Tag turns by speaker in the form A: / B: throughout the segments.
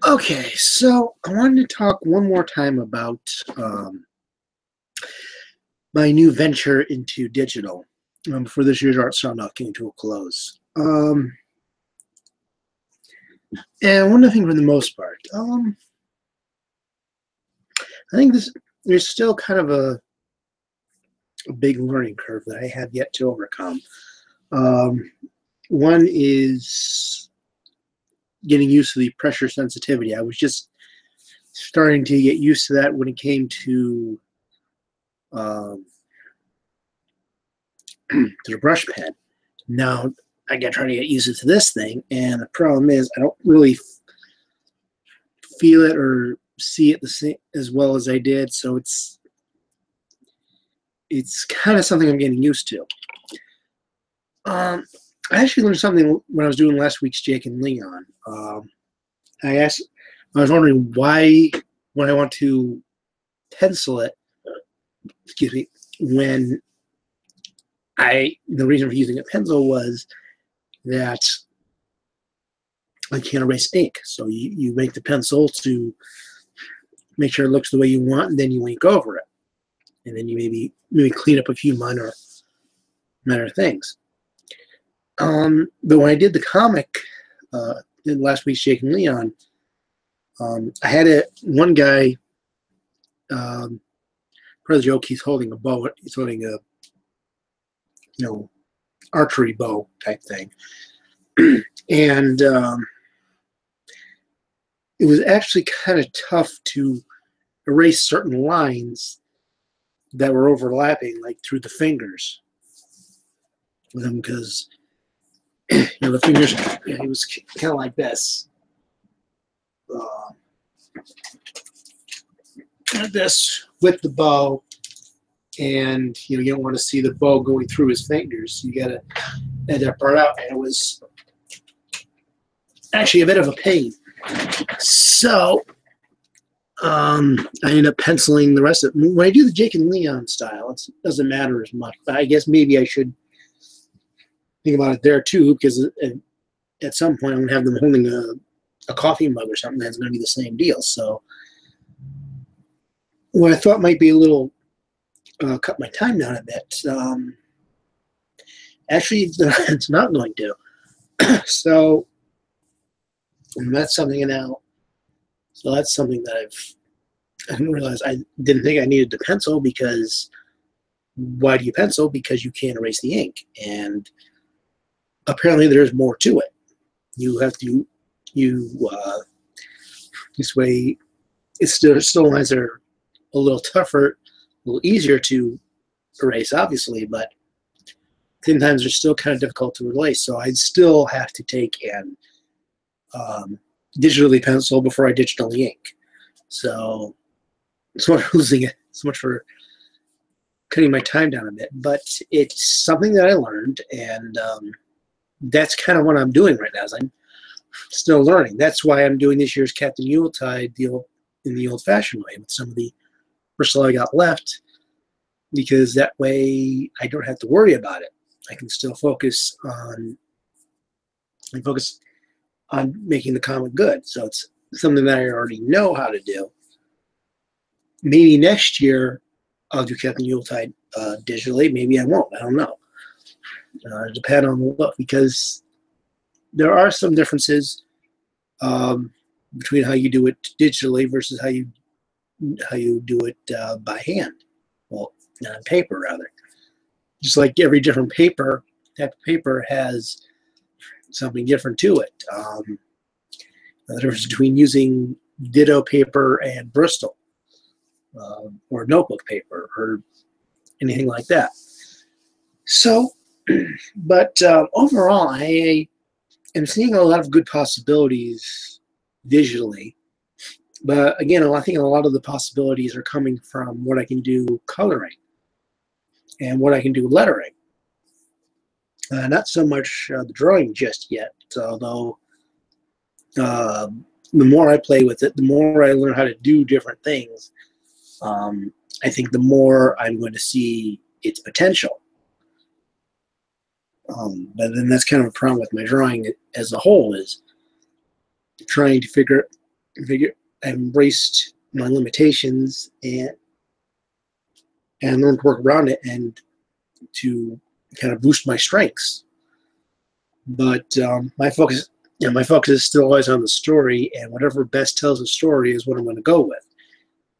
A: Okay, so I wanted to talk one more time about my new venture into digital before this year's art Soundoff came to a close. And one of the things for the most part, I think there's still kind of a big learning curve that I have yet to overcome. One is getting used to the pressure sensitivity. I was just starting to get used to that when it came to to the brush pen. Now I got trying to get used to this thing, and the problem is I don't really feel it or see it the same as well as I did. So it's kind of something I'm getting used to. I actually learned something when I was doing last week's Jake and Leon. I was wondering why when I want to pencil it, excuse me, when the reason for using a pencil was that I can't erase ink. So you make the pencil to make sure it looks the way you want, and then you ink over it. And then you maybe clean up a few minor things. But when I did the comic, in last week's Jake and Leon, I had one guy, part of the joke, he's holding a bow. He's holding a, archery bow type thing. And it was actually kind of tough to erase certain lines that were overlapping, like through the fingers with him, because the fingers, it was kind of like this. This with the bow, and you don't want to see the bow going through his fingers. You got to edit that part out, and it was actually a bit of a pain. So I ended up penciling the rest of it. When I do the Jake and Leon style, it doesn't matter as much, but I guess maybe I should think about it there too, because at some point I'm going to have them holding a coffee mug or something that's going to be the same deal. So what I thought might be a little cut my time down a bit, actually it's not going to. So that's something now. So that's something that I didn't realize. I didn't think I needed to pencil, because why do you pencil? Because you can't erase the ink, and apparently there's more to it. You have to this way. It's still lines that are a little tougher, a little easier to erase, obviously, but sometimes they're still kind of difficult to erase. So I'd still have to take and digitally pencil before I digitally ink. So it's much for losing it. So much for cutting my time down a bit. But it's something that I learned, and that's kind of what I'm doing right now. Is I'm still learning. That's why I'm doing this year's Captain Yuletide deal in the old-fashioned way with some of the bristles I got left, because that way I don't have to worry about it. I can still focus on making the comic good. So it's something that I already know how to do. Maybe next year I'll do Captain Yuletide digitally. Maybe I won't. I don't know. Depend on the look, because there are some differences between how you do it digitally versus how you do it by hand. Well, on paper, rather. Just like every different type of paper has something different to it. The difference between using ditto paper and Bristol, or notebook paper, or anything like that. So, but overall, I am seeing a lot of good possibilities digitally. But again, I think a lot of the possibilities are coming from what I can do coloring and what I can do lettering. Not so much the drawing just yet, although the more I play with it, the more I learn how to do different things, I think the more I'm going to see its potential. But then that's kind of a problem with my drawing as a whole, is trying to figure I embraced my limitations and learned to work around it and to kind of boost my strengths. But my focus is still always on the story, and whatever best tells the story is what I'm going to go with.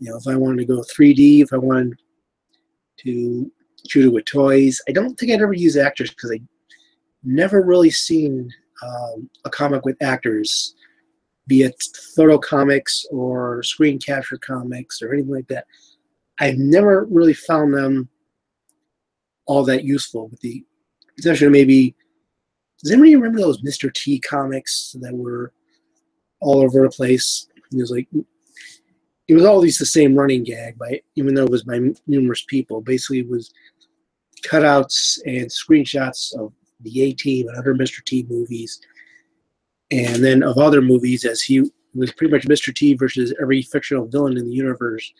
A: If I wanted to go 3D, if I wanted to shoot it with toys, I don't think I'd ever use actors because I never really seen a comic with actors, be it photo comics or screen capture comics or anything like that. I've never really found them all that useful, with the exception of maybe, does anybody remember those Mr. T comics that were all over the place? It was always the same running gag, even though it was by numerous people. Basically, it was cutouts and screenshots of the A-Team and other Mr. T movies, and then of other movies, as he was pretty much Mr. T versus every fictional villain in the universe.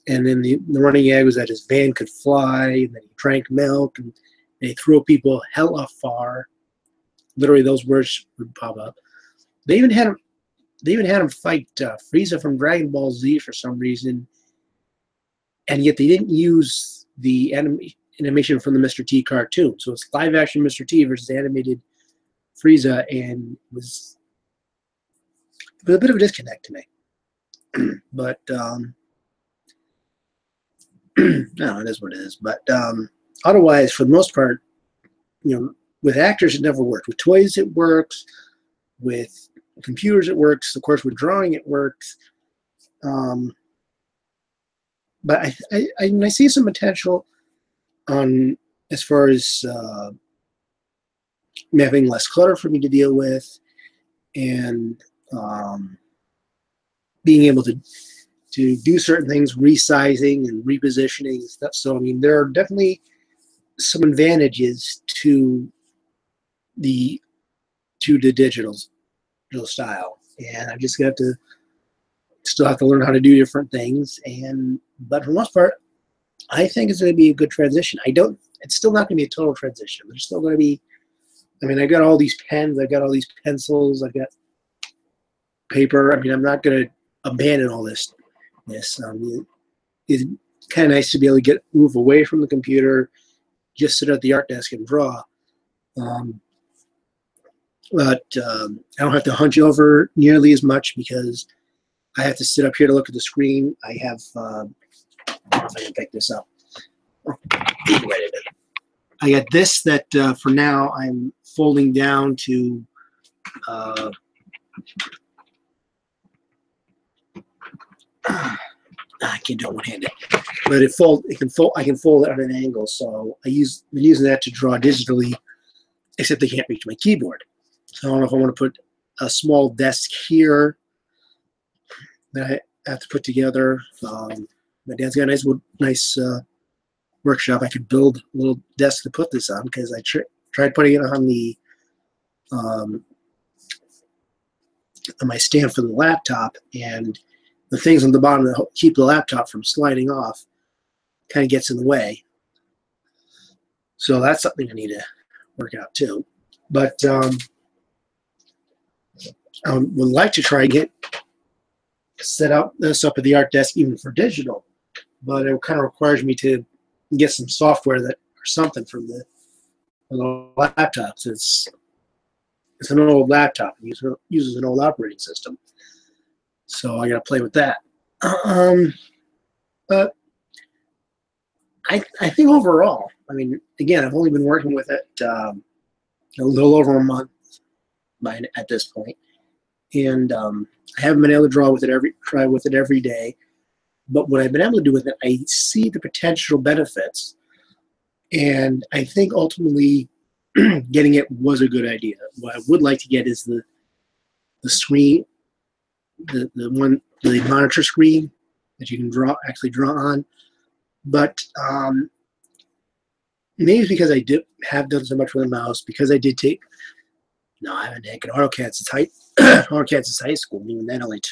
A: And then the running gag was that his van could fly, and then he drank milk, and he threw people hella far. Literally, those words would pop up. They even had him fight Frieza from Dragon Ball Z for some reason, and yet they didn't use the animation from the Mr. T cartoon. So it's live action Mr. T versus animated Frieza, and it was a bit of a disconnect to me. But no, it is what it is. But otherwise, for the most part, with actors, it never worked. With toys, it works. With computers, it works. Of course, with drawing, it works. But I see some potential on as far as having less clutter for me to deal with, and being able to do certain things, resizing and repositioning and stuff. So, I mean, there are definitely some advantages to the digital style, and I just still have to learn how to do different things. But for the most part, I think it's going to be a good transition. It's still not going to be a total transition. There's still going to be, I mean, I got all these pens, I got all these pencils, I got paper. I mean, I'm not going to abandon all this. It's kind of nice to be able to move away from the computer, just sit at the art desk and draw. But I don't have to hunch over nearly as much because I have to sit up here to look at the screen. I have, I don't know if I can pick this up. I got this that for now I'm folding down to I can't do it one-handed, but I can fold it at an angle. So been using that to draw digitally, except I can't reach my keyboard. So I don't know if I want to put a small desk here that I have to put together. My dad's got a nice workshop. I could build a little desk to put this on, because I tried putting it on the on my stand for the laptop, and the things on the bottom that keep the laptop from sliding off kind of gets in the way. So that's something I need to work out too. But I would like to try and set up this up at the art desk even for digital, but it kind of requires me to get some software or something for the laptops. It's an old laptop. It uses an old operating system, so I got to play with that. But I think overall, I mean, again, I've only been working with it a little over a month at this point, and I haven't been able to try with it every day. But what I've been able to do with it, I see the potential benefits, and I think ultimately getting it was a good idea. What I would like to get is the screen, the monitor screen that you can actually draw on. But maybe it's because I have done so much with a mouse, because I did take. No, I haven't taken AutoCAD since high school. And even then, I only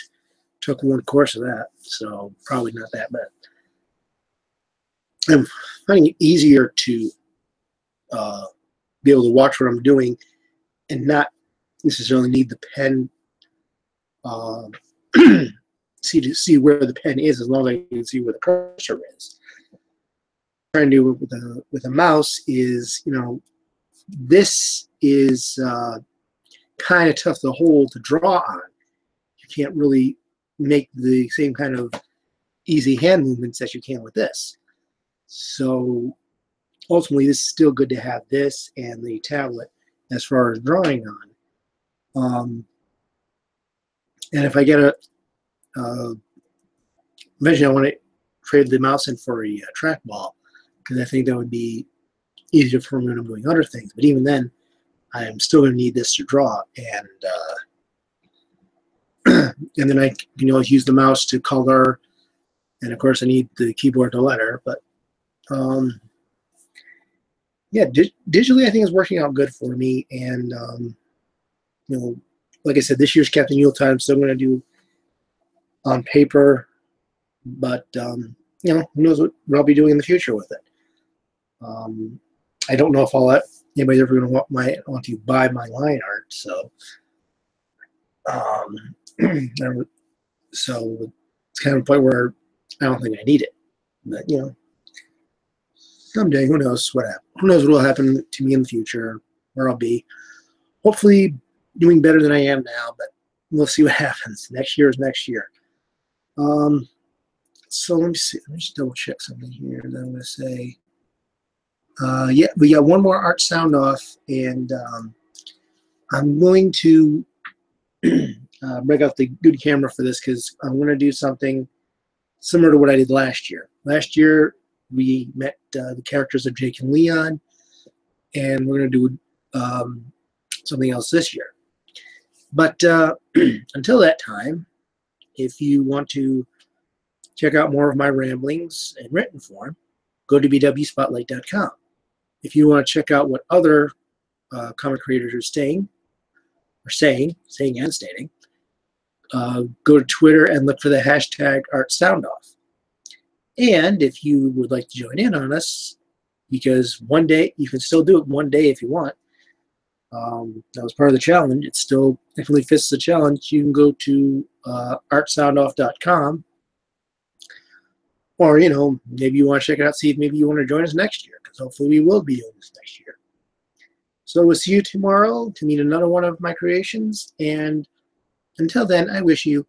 A: took one course of that, so probably not that bad. I'm finding it easier to be able to watch what I'm doing and not necessarily need the pen see where the pen is, as long as I can see where the cursor is. Trying to do with a mouse is, this is kind of tough to hold to draw on. You can't really make the same kind of easy hand movements that you can with this. So ultimately, this is still good to have this and the tablet as far as drawing on. And if I get eventually I want to trade the mouse in for a trackball, because I think that would be easier for me when I'm doing other things. But even then, I am still going to need this to draw, and and then I can always use the mouse to color, and of course I need the keyboard to letter. But yeah, digitally I think it's working out good for me, and like I said, this year's Captain Yuletide I'm still going to do on paper, but who knows what I'll be doing in the future with it. I don't know if anybody's ever going to want to buy my line art, so so it's kind of a point where I don't think I need it. But someday, who knows what happens? Who knows what will happen to me in the future, where I'll be. Hopefully, doing better than I am now, but we'll see what happens. Next year is next year. So let me see. Let me just double check something here. And I'm going to say, yeah, we got one more art sound off, and I'm going to break out the good camera for this, because I'm going to do something similar to what I did last year. Last year, we met the characters of Jake and Leon, and we're going to do something else this year. But until that time, if you want to check out more of my ramblings in written form, go to bwspotlight.com. If you want to check out what other comic creators are saying and stating, go to Twitter and look for the hashtag #ArtSoundoff. And if you would like to join in on us, because one day, you can still do it one day if you want. That was part of the challenge. It still definitely fits the challenge. You can go to artsoundoff.com, or maybe you want to check it out, see if maybe you want to join us next year, because hopefully we will be doing this next year. So we'll see you tomorrow to meet another one of my creations, and until then, I wish you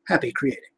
A: happy creating.